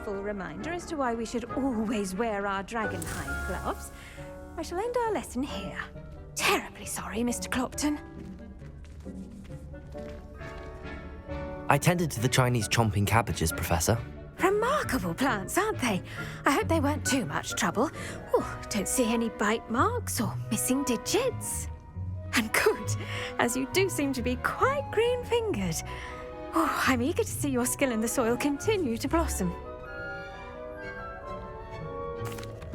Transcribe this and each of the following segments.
useful reminder as to why we should always wear our dragonhide gloves, I shall end our lesson here. Terribly sorry, Mr. Clopton. I tended to the Chinese chomping cabbages, Professor. Remarkable plants, aren't they? I hope they weren't too much trouble. Oh, don't see any bite marks or missing digits. And good, as you do seem to be quite green-fingered. Oh, I'm eager to see your skill in the soil continue to blossom.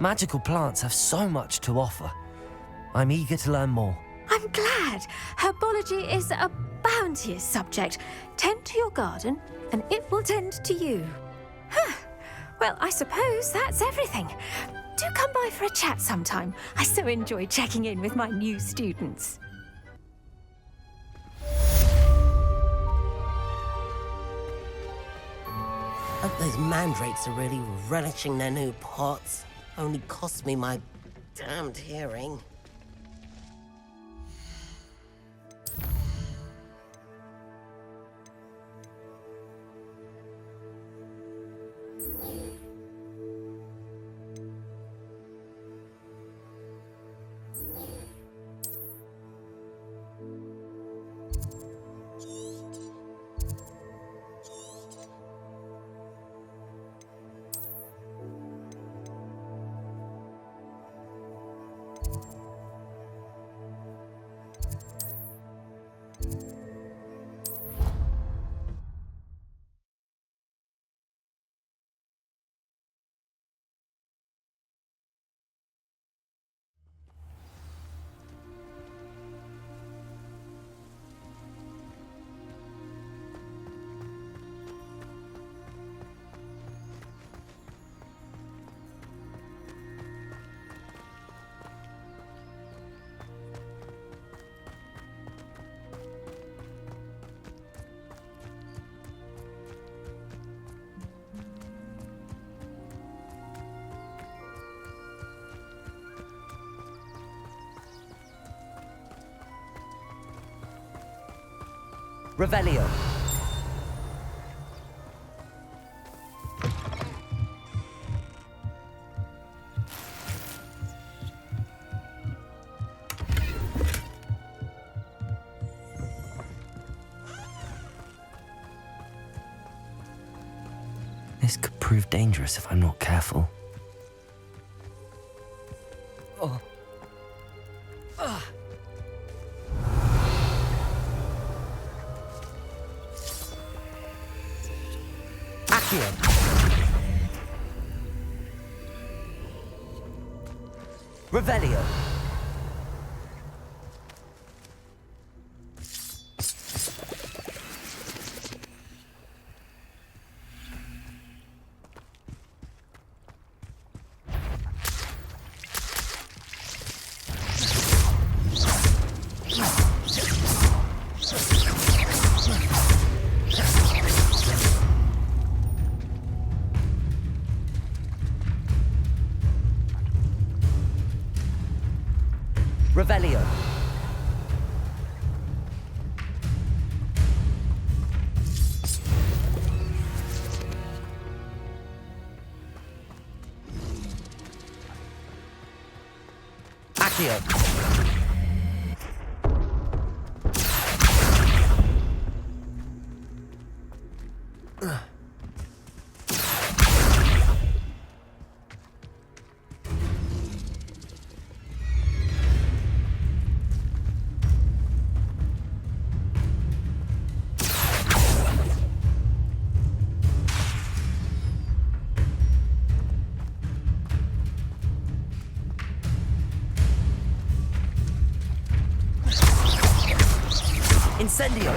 Magical plants have so much to offer. I'm eager to learn more. I'm glad. Herbology is a bounteous subject. Tend to your garden, and it will tend to you. Huh. Well, I suppose that's everything. Do come by for a chat sometime. I so enjoy checking in with my new students. Hope those mandrakes are really relishing their new pots. Only cost me my damned hearing. Revelio. This could prove dangerous if I'm not careful. Oh. Revelio. Revelio. Accio. Incendio.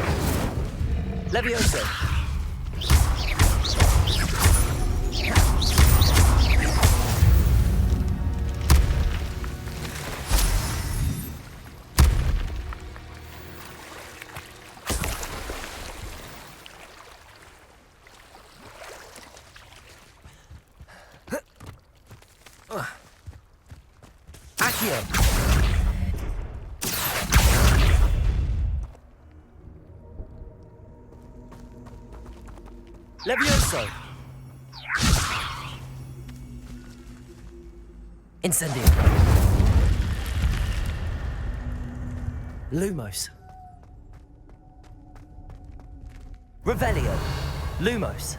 Levioso. Accio. Levioso. Incendio. Lumos. Revelio. Lumos.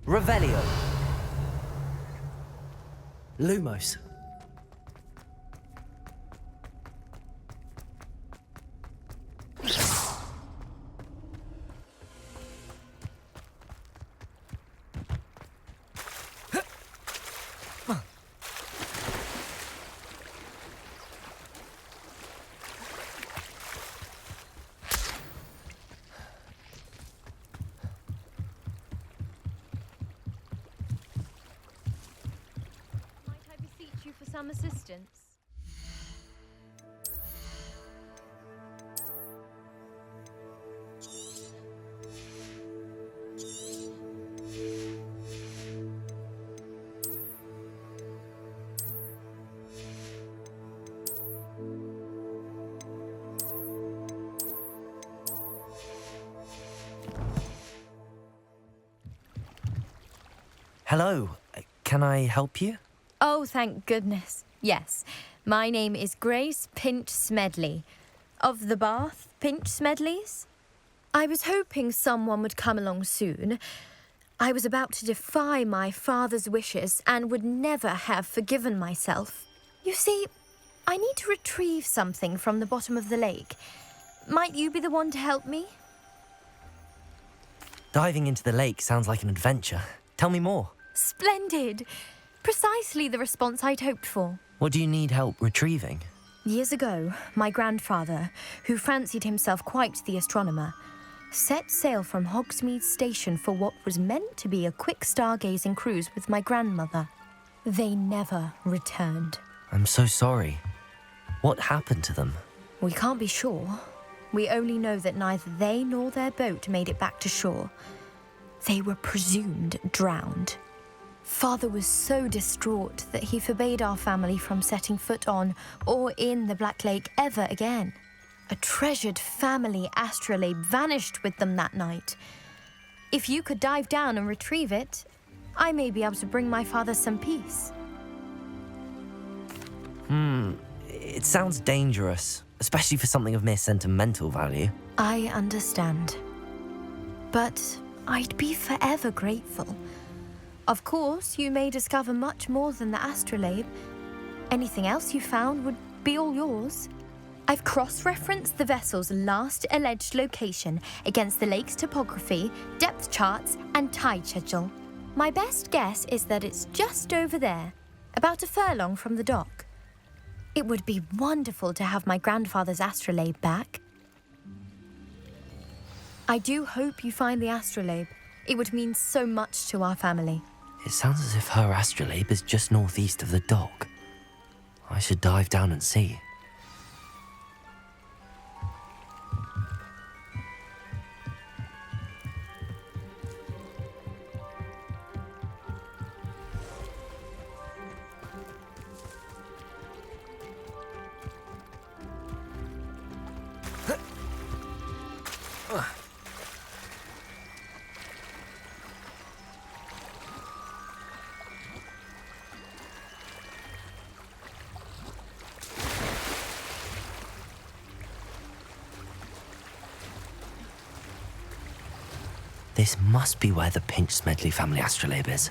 Revelio. Lumos. For some assistance. Hello. Can I help you? Oh, thank goodness. Yes. My name is Grace Pinch Smedley. Of the Bath Pinch Smedleys. I was hoping someone would come along soon. I was about to defy my father's wishes and would never have forgiven myself. You see, I need to retrieve something from the bottom of the lake. Might you be the one to help me? Diving into the lake sounds like an adventure. Tell me more. Splendid! Precisely the response I'd hoped for. What do you need help retrieving? Years ago, my grandfather, who fancied himself quite the astronomer, set sail from Hogsmeade Station for what was meant to be a quick stargazing cruise with my grandmother. They never returned. I'm so sorry. What happened to them? We can't be sure. We only know that neither they nor their boat made it back to shore. They were presumed drowned. Father was so distraught that he forbade our family from setting foot on or in the Black Lake ever again. A treasured family astrolabe vanished with them that night. If you could dive down and retrieve it, I may be able to bring my father some peace. It sounds dangerous, especially for something of mere sentimental value. I understand. But I'd be forever grateful. Of course, you may discover much more than the astrolabe. Anything else you found would be all yours. I've cross-referenced the vessel's last alleged location against the lake's topography, depth charts, and tide schedule. My best guess is that it's just over there, about a furlong from the dock. It would be wonderful to have my grandfather's astrolabe back. I do hope you find the astrolabe. It would mean so much to our family. It sounds as if her astrolabe is just northeast of the dock. I should dive down and see. This must be where the Pinch Smedley family astrolabe is.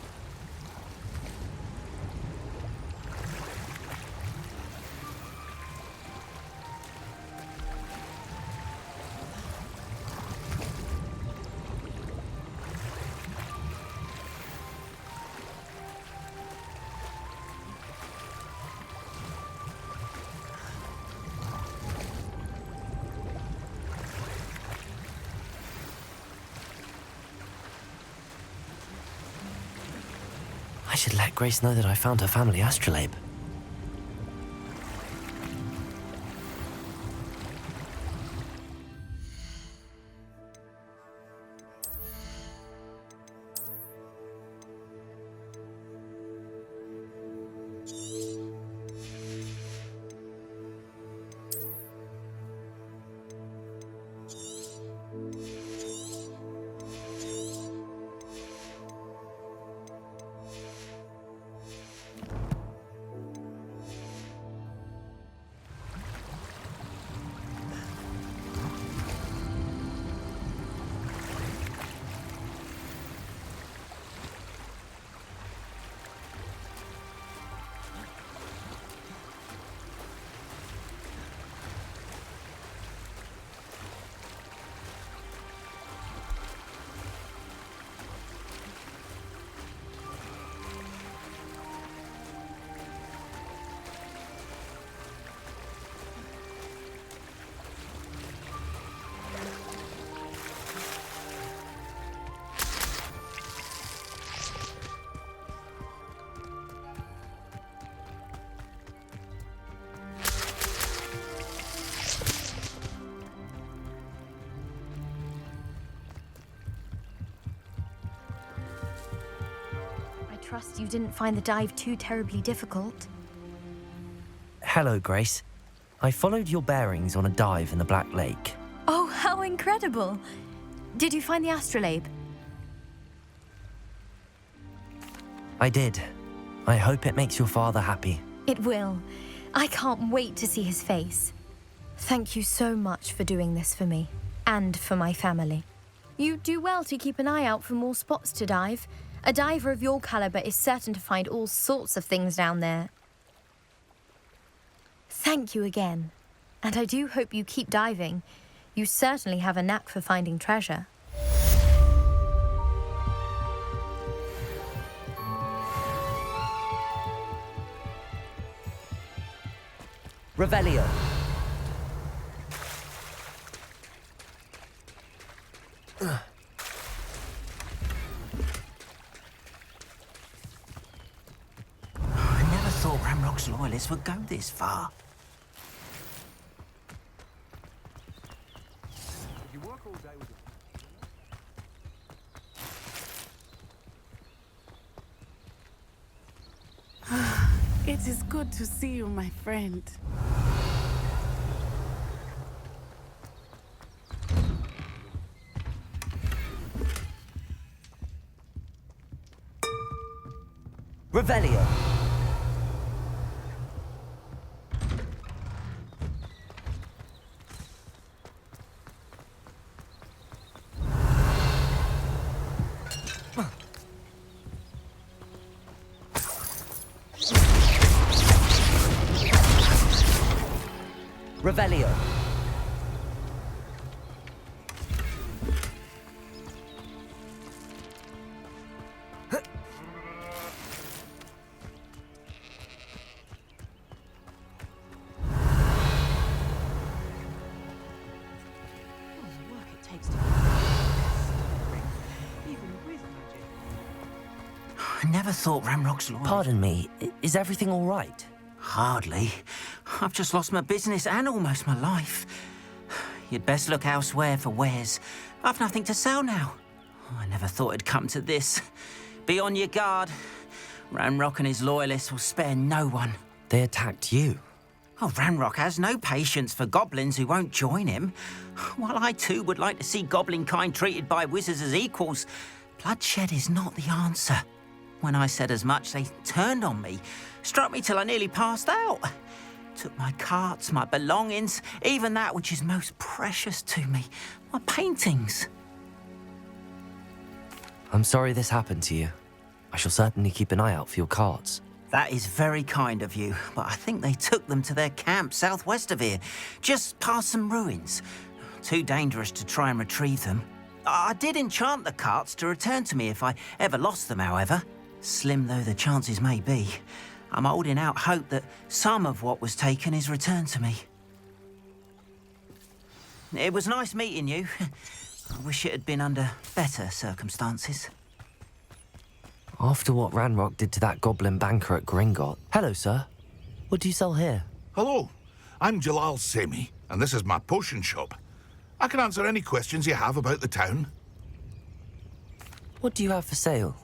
I should let Grace know that I found her family astrolabe. trust you didn't find the dive too terribly difficult. Hello, Grace. I followed your bearings on a dive in the Black Lake. Oh, how incredible! Did you find the astrolabe? I did. I hope it makes your father happy. It will. I can't wait to see his face. Thank you so much for doing this for me, and for my family. You do well to keep an eye out for more spots to dive. A diver of your caliber is certain to find all sorts of things down there. Thank you again. And I do hope you keep diving. You certainly have a knack for finding treasure. Revelio. I never thought Ramrock's loyalists would go this far. It is good to see you, my friend. Revelio. Revelio. I never thought Ramrock's loyalists... Pardon me, is everything all right? Hardly. I've just lost my business and almost my life. You'd best look elsewhere for wares. I've nothing to sell now. I never thought it'd come to this. Be on your guard. Ranrock and his loyalists will spare no one. They attacked you. Oh, Ranrock has no patience for goblins who won't join him. While I too would like to see goblin kind treated by wizards as equals, bloodshed is not the answer. When I said as much, they turned on me, struck me till I nearly passed out. Took my carts, my belongings, even that which is most precious to me, my paintings. I'm sorry this happened to you. I shall certainly keep an eye out for your carts. That is very kind of you, but I think they took them to their camp southwest of here, just past some ruins. Too dangerous to try and retrieve them. I did enchant the carts to return to me if I ever lost them, however. Slim though the chances may be, I'm holding out hope that some of what was taken is returned to me. It was nice meeting you. I wish it had been under better circumstances. After what Ranrock did to that goblin banker at Gringotts... Hello, sir. What do you sell here? Hello, I'm Jalal Semi, and this is my potion shop. I can answer any questions you have about the town. What do you have for sale?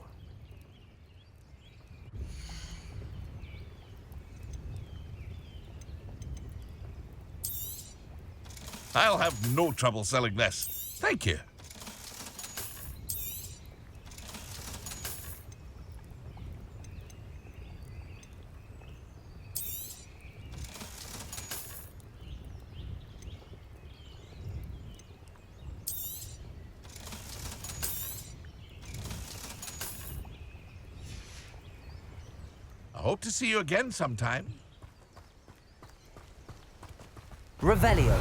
I'll have no trouble selling this. Thank you. I hope to see you again sometime. Revelio.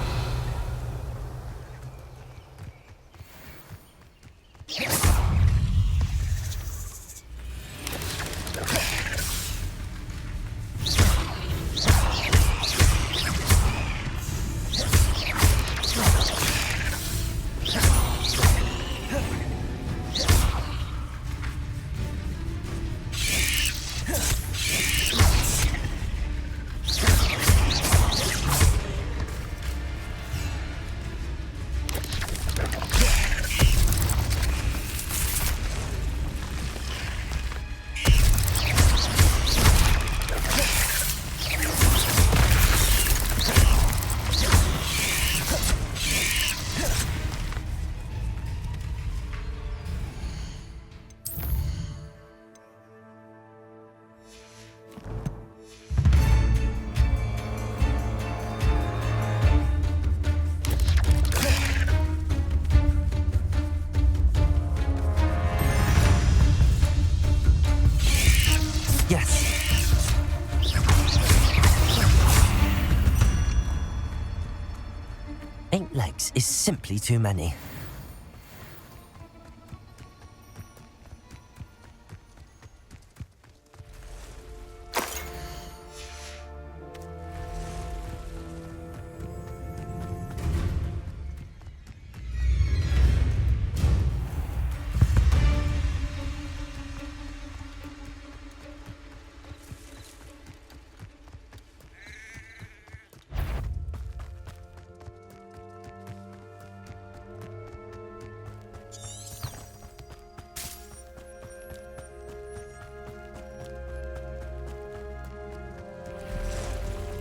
6 is simply too many.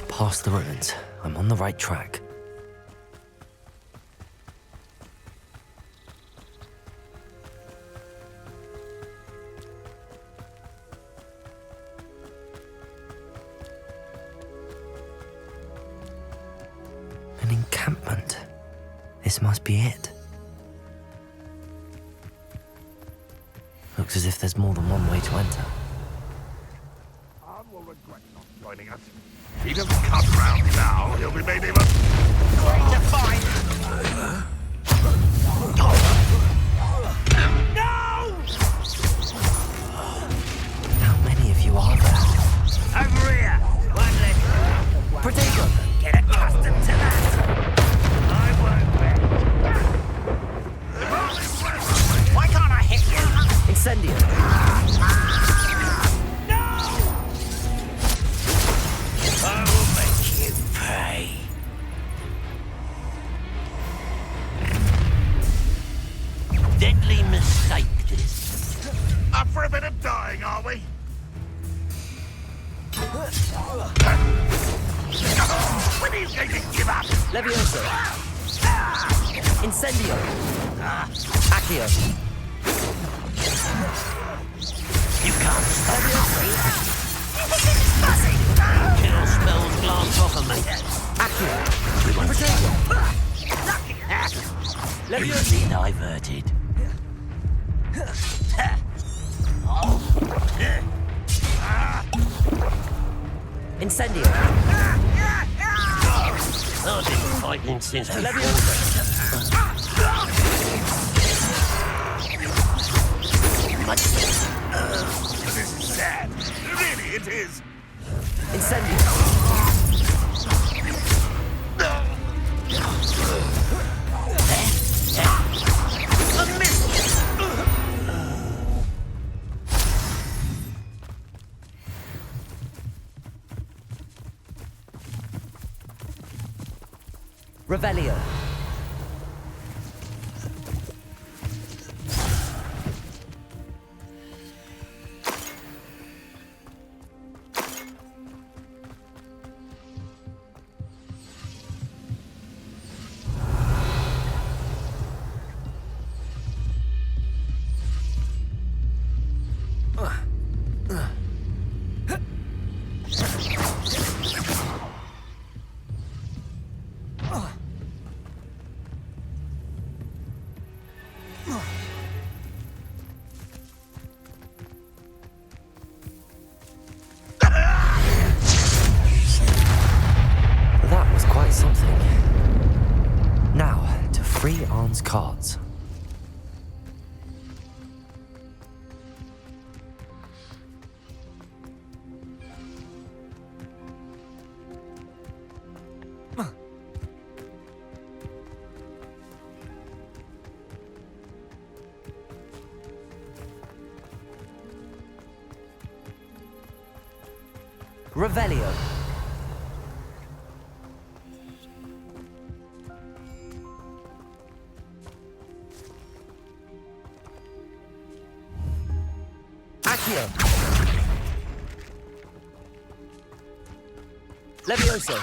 Past the ruins. I'm on the right track. An encampment. This must be it. Looks as if there's more than one way to enter. Anne will regret not joining us. He doesn't come round now, he'll be made even great to find. No! How many of you are there? Over here! One less. Protego! Get accustomed to that! I won't. Why can't I hit you? Incendio! I will make you pay. Deadly mistake, this. Up for a bit of dying, are we? When are you going to give up? Levioso! Incendio! Accio! You can't stop me. Kill spells glance off of me. Accio! Protego! Easily diverted. Incendio! I've been fighting since before. This is sad. Really, it is. Incendio! Revelio! That was quite something. Now, to free Arne's cards. Revelio. Accio. Levioso.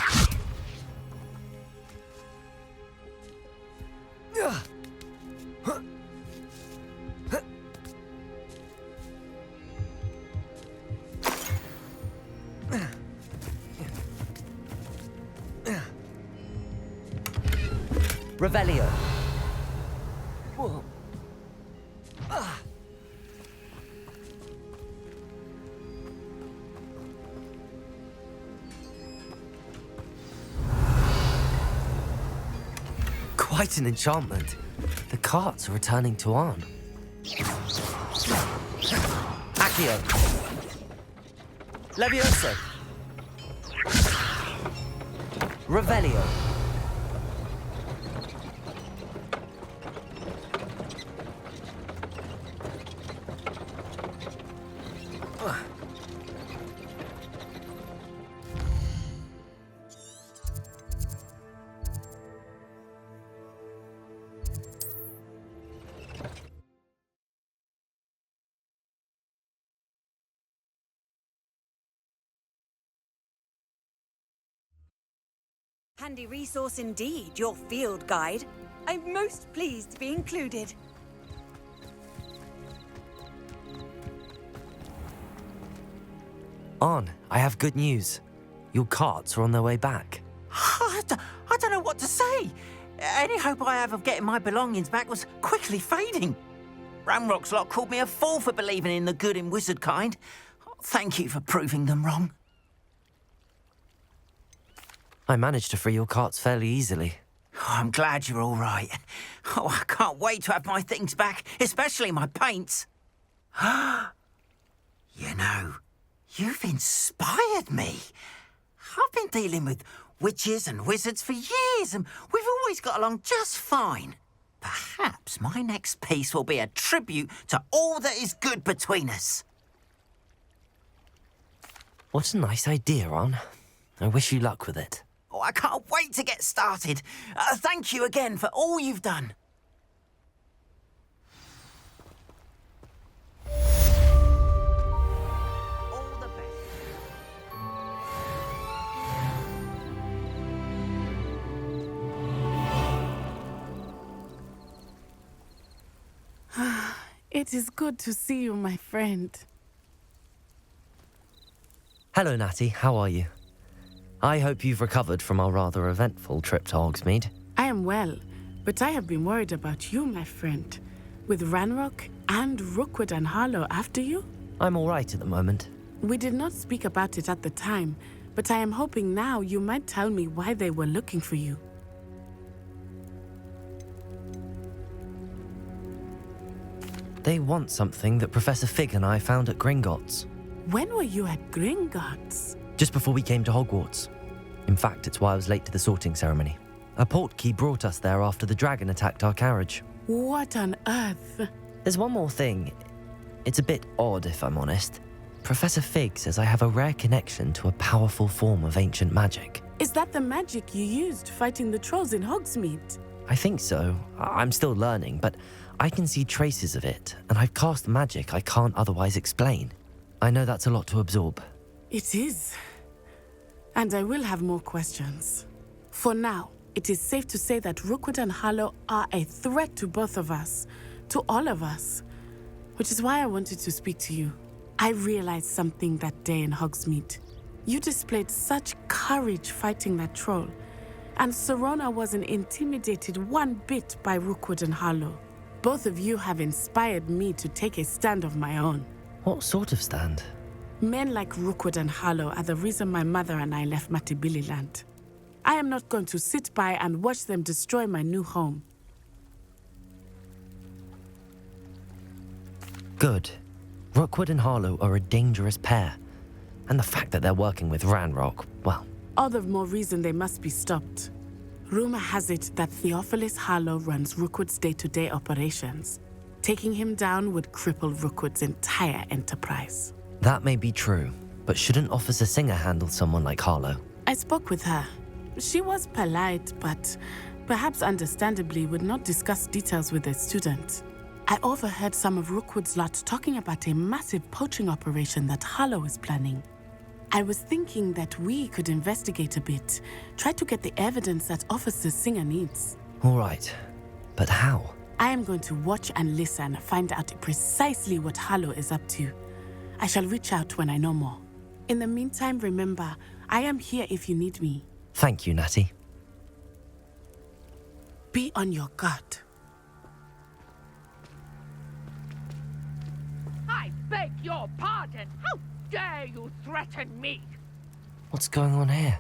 Revelio. quite an enchantment. The carts are returning to Arn. Accio. Levioso. Revelio. Handy resource indeed, your field guide. I'm most pleased to be included. Arn, I have good news. Your carts are on their way back. I don't know what to say. Any hope I have of getting my belongings back was quickly fading. Ranrock's lot called me a fool for believing in the good in wizard kind. Thank you for proving them wrong. I managed to free your carts fairly easily. Oh, I'm glad you're all right. Oh, I can't wait to have my things back, especially my paints. You know, you've inspired me. I've been dealing with witches and wizards for years, and we've always got along just fine. Perhaps my next piece will be a tribute to all that is good between us. What a nice idea, Arn. I wish you luck with it. Oh, I can't wait to get started. Thank you again for all you've done. All the best. It is good to see you, my friend. Hello, Natty. How are you? I hope you've recovered from our rather eventful trip to Hogsmeade. I am well, but I have been worried about you, my friend. With Ranrock and Rookwood and Harlow after you? I'm all right at the moment. We did not speak about it at the time, but I am hoping now you might tell me why they were looking for you. They want something that Professor Fig and I found at Gringotts. When were you at Gringotts? Just before we came to Hogwarts. In fact, it's why I was late to the sorting ceremony. A portkey brought us there after the dragon attacked our carriage. What on earth? There's one more thing. It's a bit odd, if I'm honest. Professor Fig says I have a rare connection to a powerful form of ancient magic. Is that the magic you used fighting the trolls in Hogsmeade? I think so. I'm still learning, but I can see traces of it, and I've cast magic I can't otherwise explain. I know that's a lot to absorb. It is. And I will have more questions. For now, it is safe to say that Rookwood and Harlow are a threat to both of us, to all of us, which is why I wanted to speak to you. I realized something that day in Hogsmeade. You displayed such courage fighting that troll, and Serona wasn't intimidated one bit by Rookwood and Harlow. Both of you have inspired me to take a stand of my own. What sort of stand? Men like Rookwood and Harlow are the reason my mother and I left Matibili land. I am not going to sit by and watch them destroy my new home. Good. Rookwood and Harlow are a dangerous pair. And the fact that they're working with Ranrock, well... All the more reason they must be stopped. Rumor has it that Theophilus Harlow runs Rookwood's day-to-day operations. Taking him down would cripple Rookwood's entire enterprise. That may be true, but shouldn't Officer Singer handle someone like Harlow? I spoke with her. She was polite, but perhaps understandably would not discuss details with a student. I overheard some of Rookwood's lot talking about a massive poaching operation that Harlow is planning. I was thinking that we could investigate a bit, try to get the evidence that Officer Singer needs. All right, but how? I am going to watch and listen, find out precisely what Harlow is up to. I shall reach out when I know more. In the meantime, remember, I am here if you need me. Thank you, Natty. Be on your guard. I beg your pardon. How dare you threaten me? What's going on here?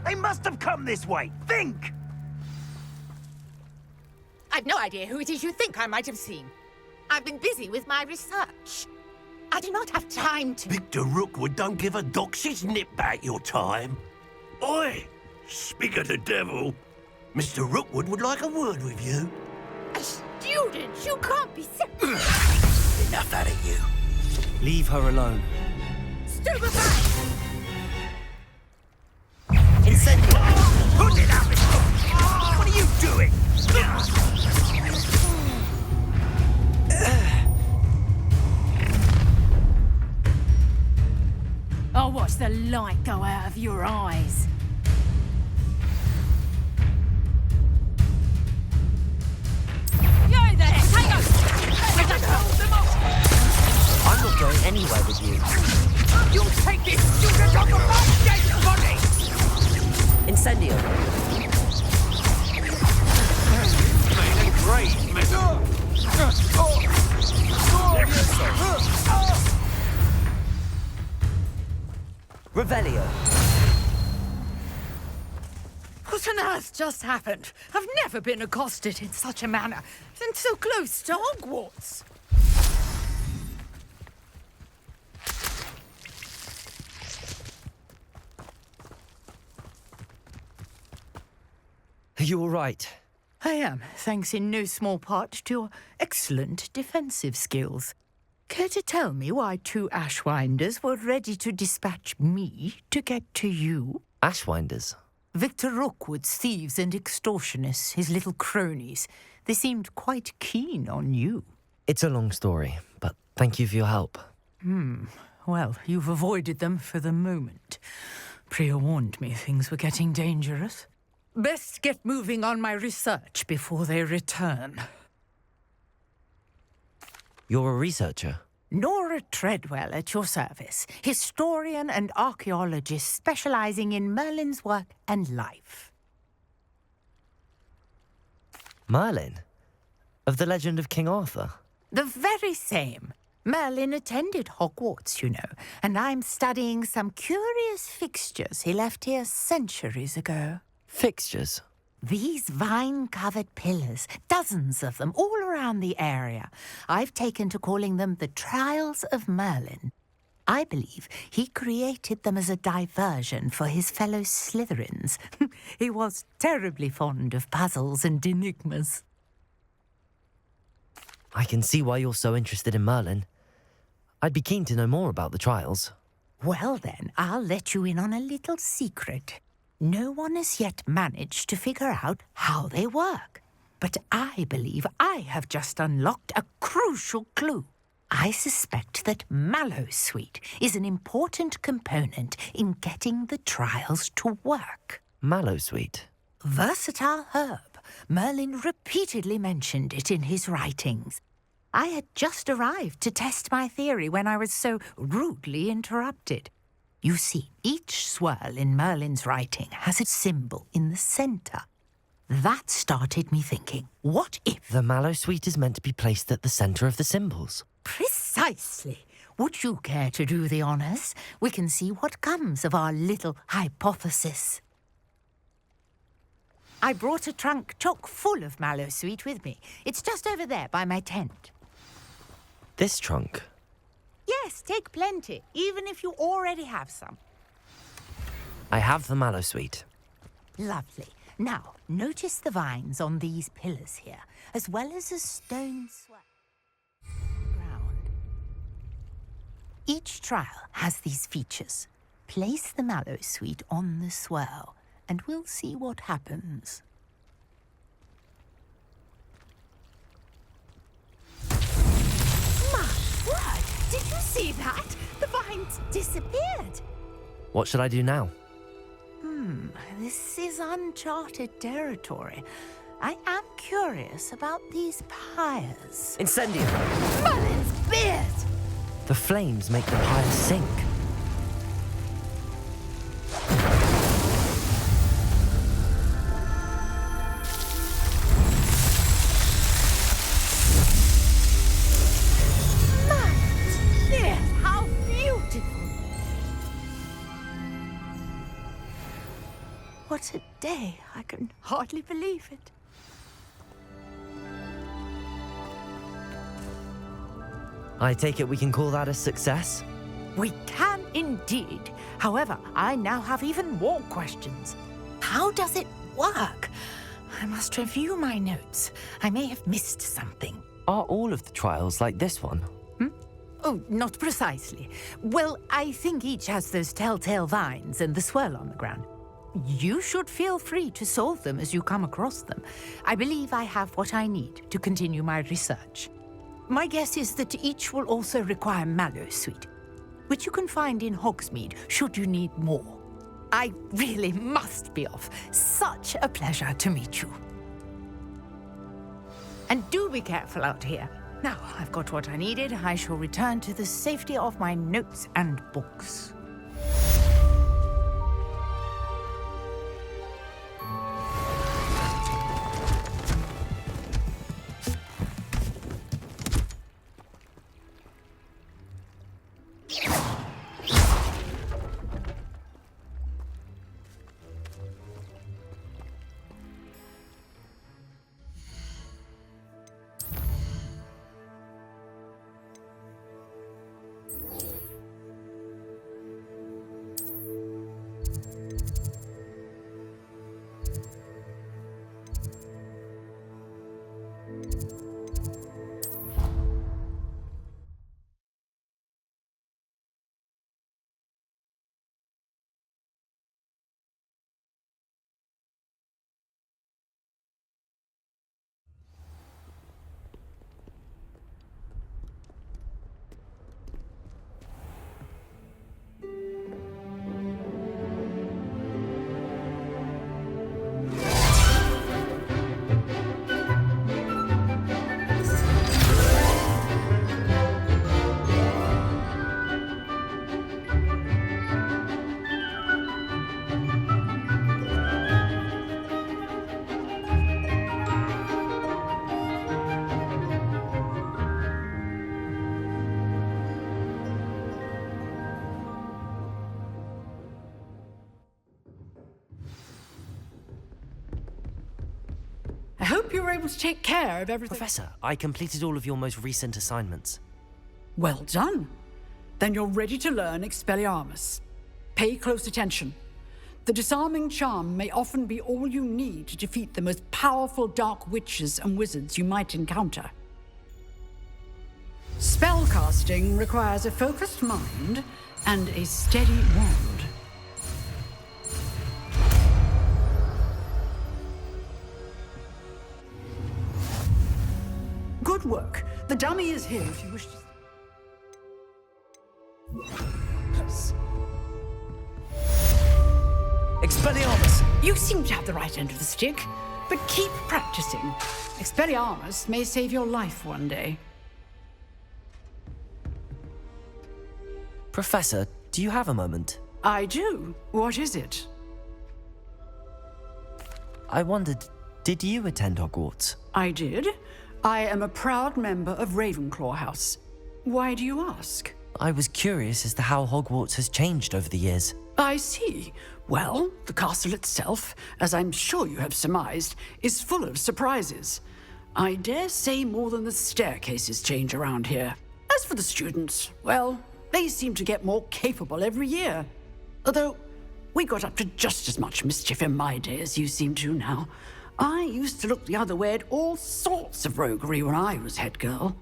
They must have come this way. Think! I've no idea who it is you think I might have seen. I've been busy with my research. I do not have time to... Victor Rookwood don't give a doxy's nip back your time. Oi! Speak of the devil. Mr. Rookwood would like a word with you. A student? You can't be Enough out of you. Leave her alone. Stupefy! Incendio! Put it out! What are you doing? I'll watch the light go out of your eyes. Yo there, hang on! I'm not going anywhere with you. You'll take this student off of my dead body! Incendio. Made a great mess. Revelio. What on earth just happened? I've never been accosted in such a manner, and so close to Hogwarts. Are you all right? I am, thanks in no small part to your excellent defensive skills. Care to tell me why 2 Ashwinders were ready to dispatch me to get to you? Ashwinders? Victor Rookwood's thieves and extortionists, his little cronies. They seemed quite keen on you. It's a long story, but thank you for your help. Well, you've avoided them for the moment. Priya warned me things were getting dangerous. Best get moving on my research before they return. You're a researcher? Nora Treadwell at your service, historian and archaeologist specializing in Merlin's work and life. Merlin? Of the legend of King Arthur? The very same. Merlin attended Hogwarts, you know, and I'm studying some curious fixtures he left here centuries ago. Fixtures? These vine-covered pillars, dozens of them, all around the area. I've taken to calling them the Trials of Merlin. I believe he created them as a diversion for his fellow Slytherins. He was terribly fond of puzzles and enigmas. I can see why you're so interested in Merlin. I'd be keen to know more about the trials. Well then, I'll let you in on a little secret. No one has yet managed to figure out how they work. But I believe I have just unlocked a crucial clue. I suspect that Mallowsweet is an important component in getting the trials to work. Mallowsweet? Versatile herb. Merlin repeatedly mentioned it in his writings. I had just arrived to test my theory when I was so rudely interrupted. You see, each swirl in Merlin's writing has a symbol in the center. That started me thinking, what if... The Mallowsweet is meant to be placed at the center of the symbols. Precisely. Would you care to do the honors? We can see what comes of our little hypothesis. I brought a trunk chock full of Mallowsweet with me. It's just over there by my tent. This trunk? Yes, take plenty, even if you already have some. I have the Mallowsweet. Lovely. Now, notice the vines on these pillars here, as well as a stone ground. Each trial has these features. Place the Mallowsweet on the swirl, and we'll see what happens. My word! Did you see that? The vines disappeared. What should I do now? This is uncharted territory. I am curious about these pyres. Incendio. Merlin's beard! The flames make the pyres sink. Merlin's beard! How beautiful! what a day. I can hardly believe it. I take it we can call that a success? We can indeed. However, I now have even more questions. How does it work? I must review my notes. I may have missed something. Are all of the trials like this one? Oh, not precisely. Well, I think each has those telltale vines and the swirl on the ground. You should feel free to solve them as you come across them. I believe I have what I need to continue my research. My guess is that each will also require mallow sweet, which you can find in Hogsmeade should you need more. I really must be off. Such a pleasure to meet you. And do be careful out here. Now I've got what I needed, I shall return to the safety of my notes and books. I hope you were able to take care of everything. Professor, I completed all of your most recent assignments. Well done. Then you're ready to learn Expelliarmus. Pay close attention. The disarming charm may often be all you need to defeat the most powerful dark witches and wizards you might encounter. Spellcasting requires a focused mind and a steady wand. Good work. The dummy is here if you wish to... Expelliarmus! You seem to have the right end of the stick, but keep practicing. Expelliarmus may save your life one day. Professor, do you have a moment? I do. What is it? I wondered, did you attend Hogwarts? I did. I am a proud member of Ravenclaw House. Why do you ask? I was curious as to how Hogwarts has changed over the years. I see. Well, the castle itself, as I'm sure you have surmised, is full of surprises. I dare say more than the staircases change around here. As for the students, well, they seem to get more capable every year. Although, we got up to just as much mischief in my day as you seem to now. I used to look the other way at all sorts of roguery when I was head girl.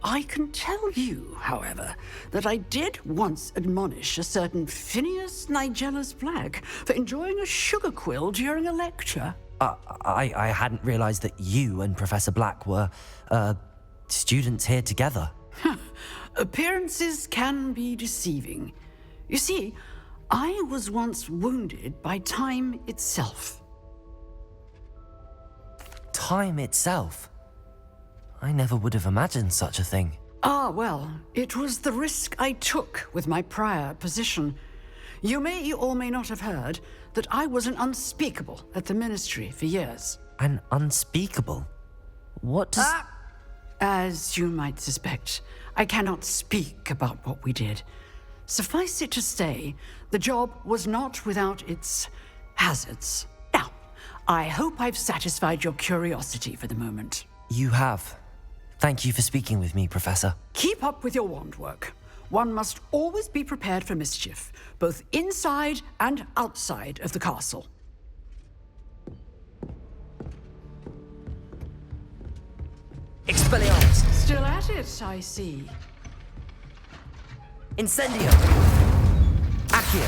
I can tell you, however, that I did once admonish a certain Phineas Nigellus Black for enjoying a sugar quill during a lecture. I hadn't realized that you and Professor Black were, students here together. Appearances can be deceiving. You see, I was once wounded by time itself. Time itself? I never would have imagined such a thing. Ah, well, it was the risk I took with my prior position. You may or may not have heard that I was an unspeakable at the Ministry for years. An unspeakable? What does... As you might suspect, I cannot speak about what we did. Suffice it to say, the job was not without its hazards. I hope I've satisfied your curiosity for the moment. You have. Thank you for speaking with me, Professor. Keep up with your wand work. One must always be prepared for mischief, both inside and outside of the castle. Expelliarmus! Still at it, I see. Incendio! Accio!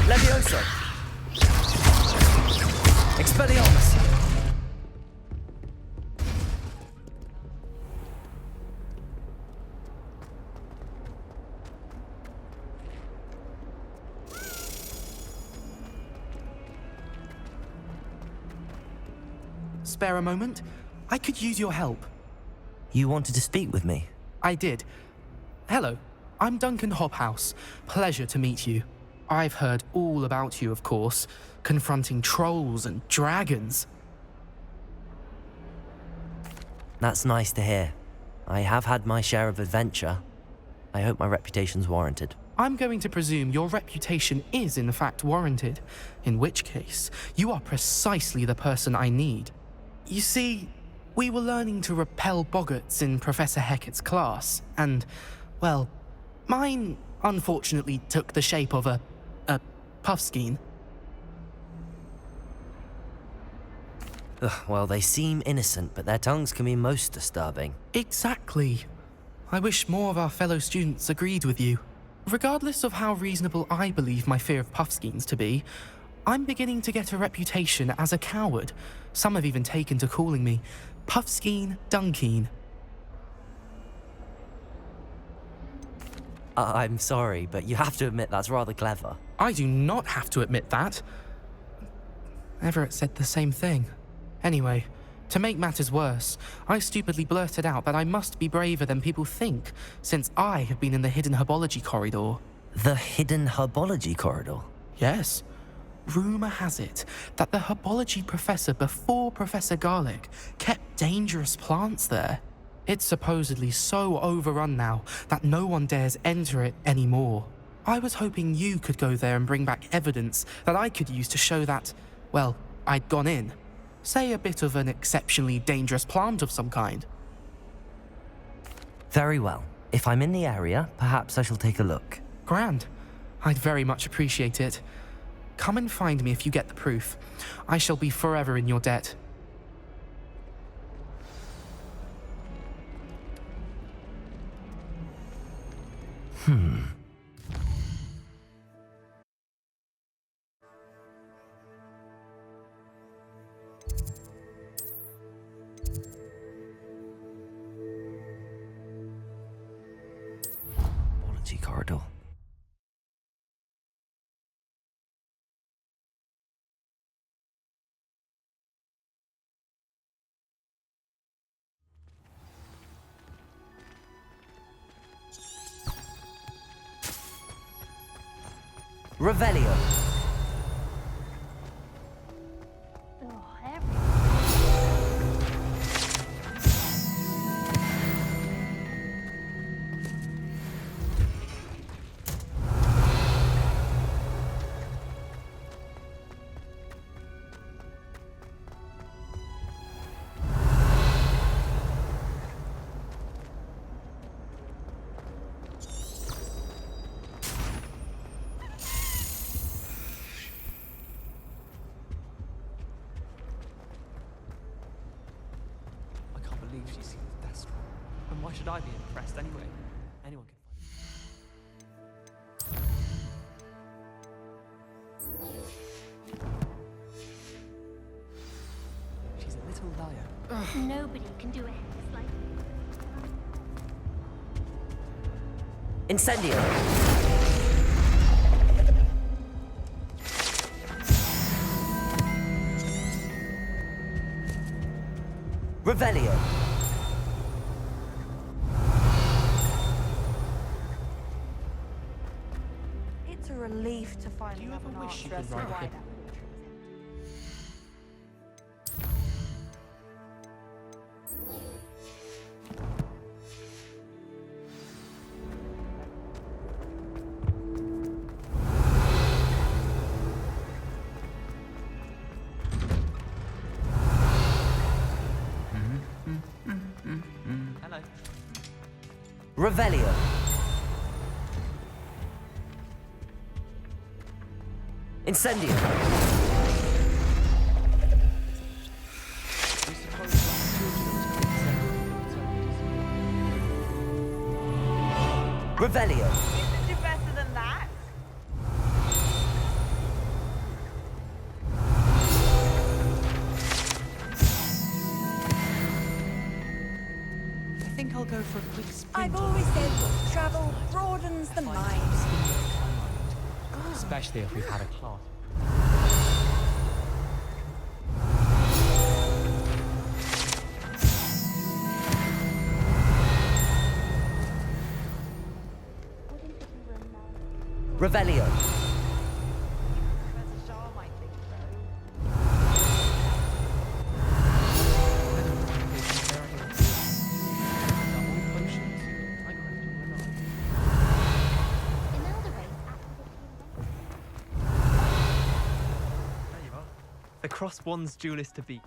Levioso! Expelliarmus! Spare a moment? I could use your help. You wanted to speak with me? I did. Hello, I'm Duncan Hobhouse. Pleasure to meet you. I've heard all about you, of course, confronting trolls and dragons. That's nice to hear. I have had my share of adventure. I hope my reputation's warranted. I'm going to presume your reputation is in fact warranted, in which case, you are precisely the person I need. You see, we were learning to repel boggarts in Professor Hecat's class, and, well, mine unfortunately took the shape of a puffskein. Well, they seem innocent, but their tongues can be most disturbing. Exactly. I wish more of our fellow students agreed with you. Regardless of how reasonable I believe my fear of puffskeins to be, I'm beginning to get a reputation as a coward. Some have even taken to calling me Puffskeen Dunkeen. I'm sorry, but you have to admit that's rather clever. I do not have to admit that. Everett said the same thing. Anyway, to make matters worse, I stupidly blurted out that I must be braver than people think, since I have been in the hidden herbology corridor. The hidden herbology corridor? Yes. Rumour has it that the herbology professor before Professor Garlic kept dangerous plants there. It's supposedly so overrun now that no one dares enter it anymore. I was hoping you could go there and bring back evidence that I could use to show that, well, I'd gone in. Say a bit of an exceptionally dangerous plant of some kind. Very well. If I'm in the area, perhaps I shall take a look. Grand. I'd very much appreciate it. Come and find me if you get the proof. I shall be forever in your debt. Herbology corridor. Revelio. She seems desperate. And why should I be impressed anyway? Anyone can find. She's a little liar. Nobody can do it like Incendio. Revelio. It's a relief to finally have an answer as to why that. Revelio. Incendio. Revelio. You do better than that. I think I'll go for a quick sprint. I've always said travel broadens the mind. Especially if we've had a class. Revelio. The cross one's duelist to beat.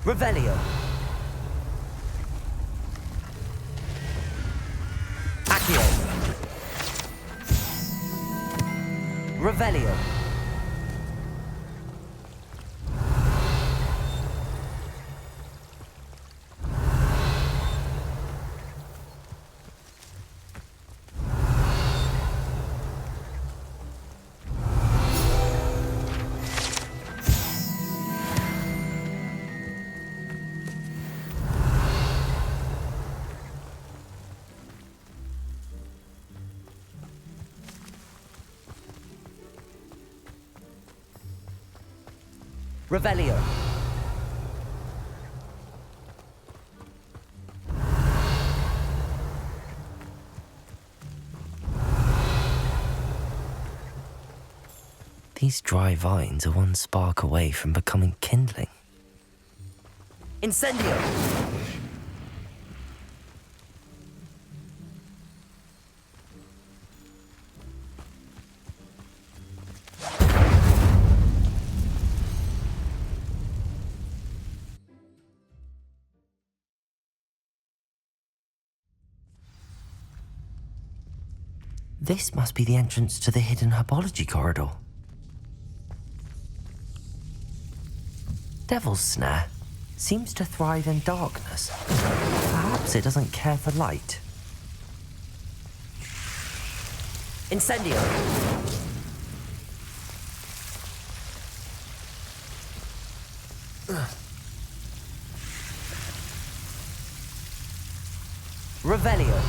Revelio. Accio. Revelio. Revelio. These dry vines are one spark away from becoming kindling. Incendio! This must be the entrance to the hidden herbology corridor. Devil's Snare seems to thrive in darkness. Perhaps it doesn't care for light. Incendio! Revelio.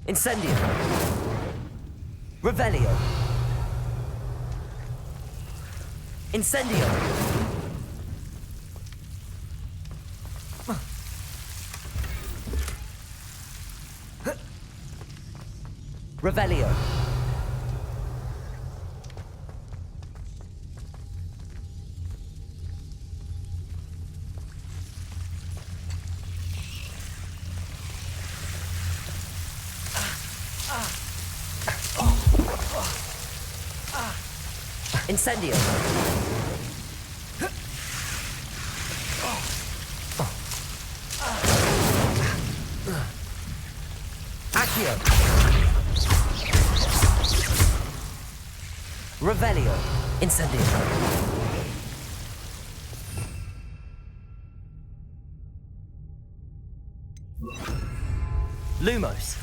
Incendio. Revelio. Incendio. Revelio. Incendio. Accio. Revelio. Incendio. Lumos.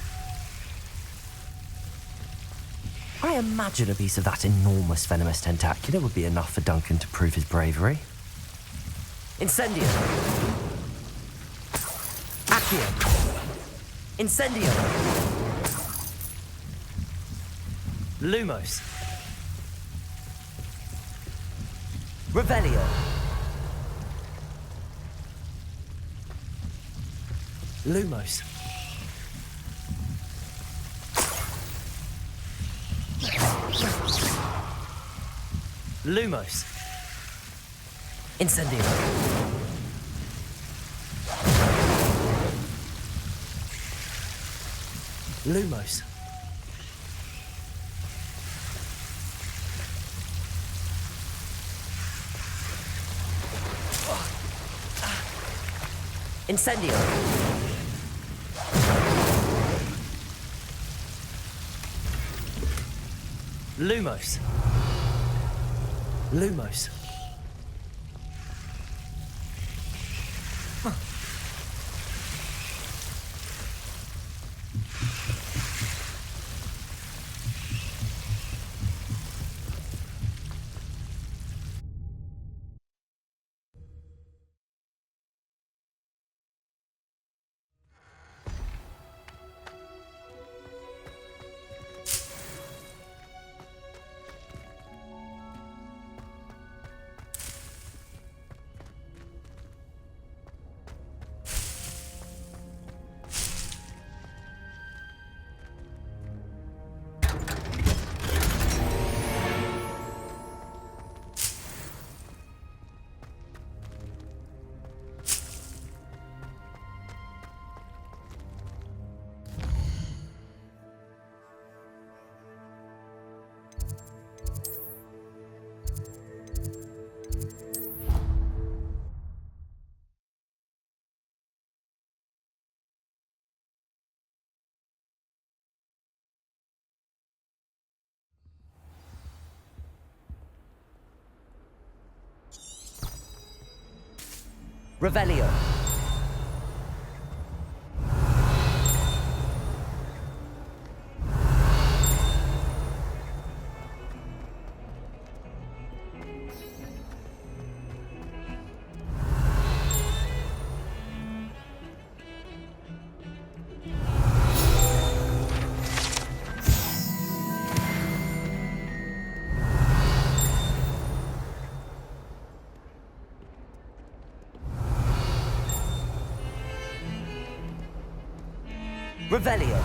I imagine a piece of that enormous venomous tentacular would be enough for Duncan to prove his bravery. Incendio. Accio. Incendio. Lumos. Revelio. Lumos. Lumos. Incendio. Lumos. Incendio. Lumos. Lumos. Revelio. Revelio.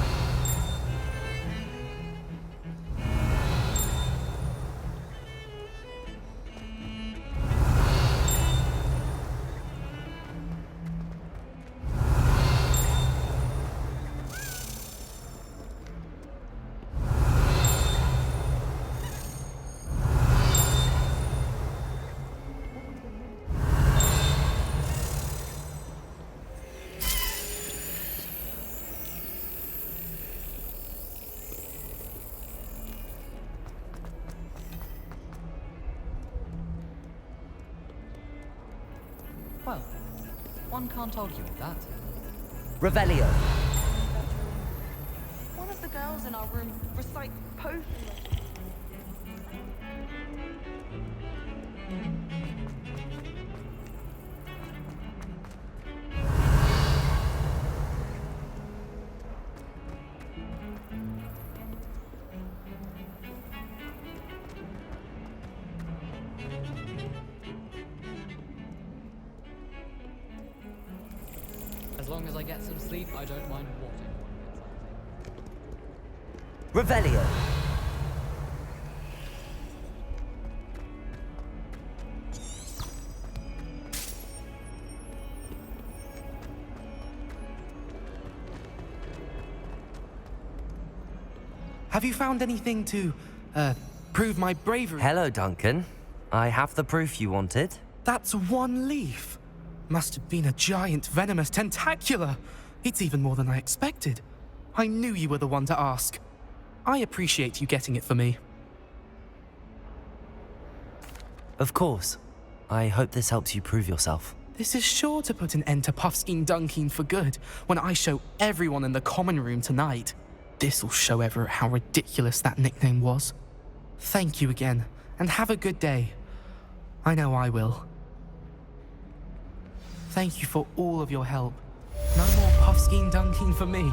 Well, one can't argue with that. Revelio. One of the girls in our room recite potions. As long as I get some sleep, I don't mind what anyone gets. Revelio. Have you found anything to, prove my bravery? Hello, Duncan. I have the proof you wanted. That's one leaf. Must have been a giant venomous tentacula. It's even more than I expected. I knew you were the one to ask. I appreciate you getting it for me. Of course. I hope this helps you prove yourself. This is sure to put an end to Puffskein Dunking for good when I show everyone in the common room tonight. This'll show Everett how ridiculous that nickname was. Thank you again, and have a good day. I know I will. Thank you for all of your help. No more Puffskein Dunking for me.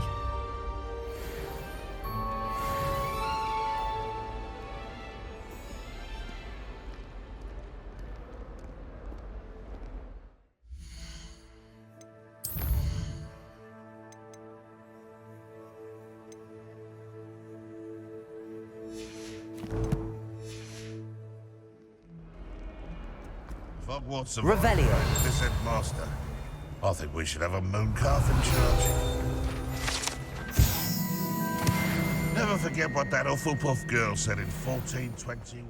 Hogwarts of Revelio. This headmaster. I think we should have a mooncalf in charge. Never forget what that Hufflepuff girl said in 1421.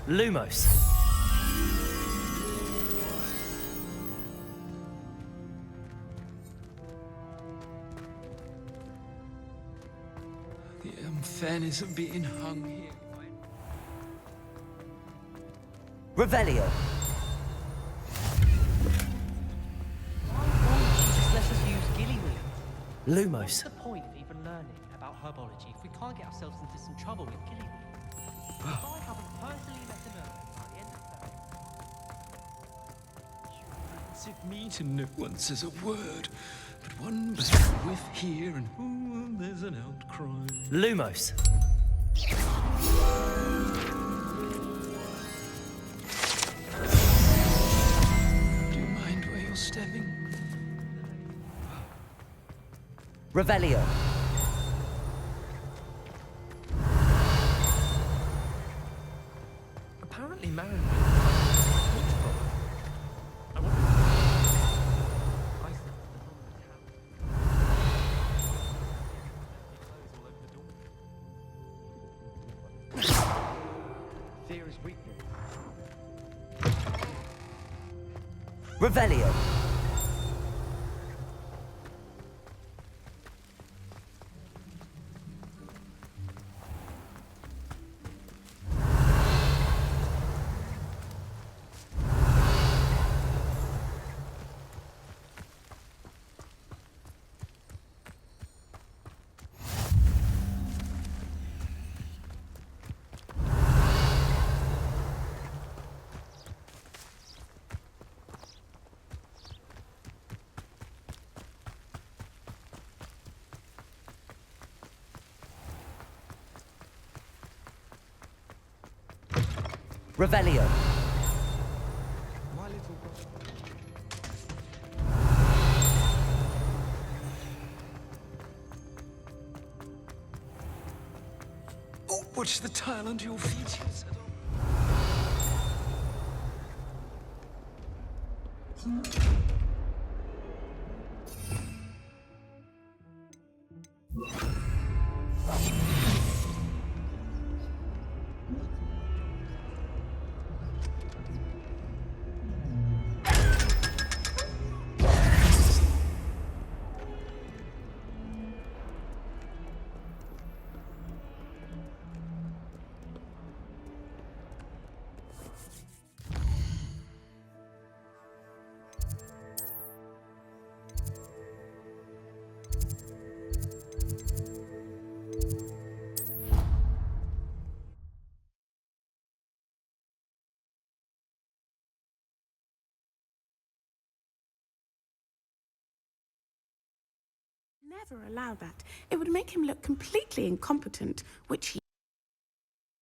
Lumos. The unfairness of being hung here. Revelio. Just let us use Gillyweed. Lumos. What's the point of even learning about herbology if we can't get ourselves into some trouble with Gillyweed? If I haven't personally met a Mерлina by the end of the day. It's me to know one says a word, but one bad whiff here and oh, there's an outcry. Lumos. Do you mind where you're stepping? Revelio. Apparently Maren. Fear is weakness. Revelio. Revelio. My little brother. Oh, watch the tile under your feet, you said. Never allow that. It would make him look completely incompetent, which he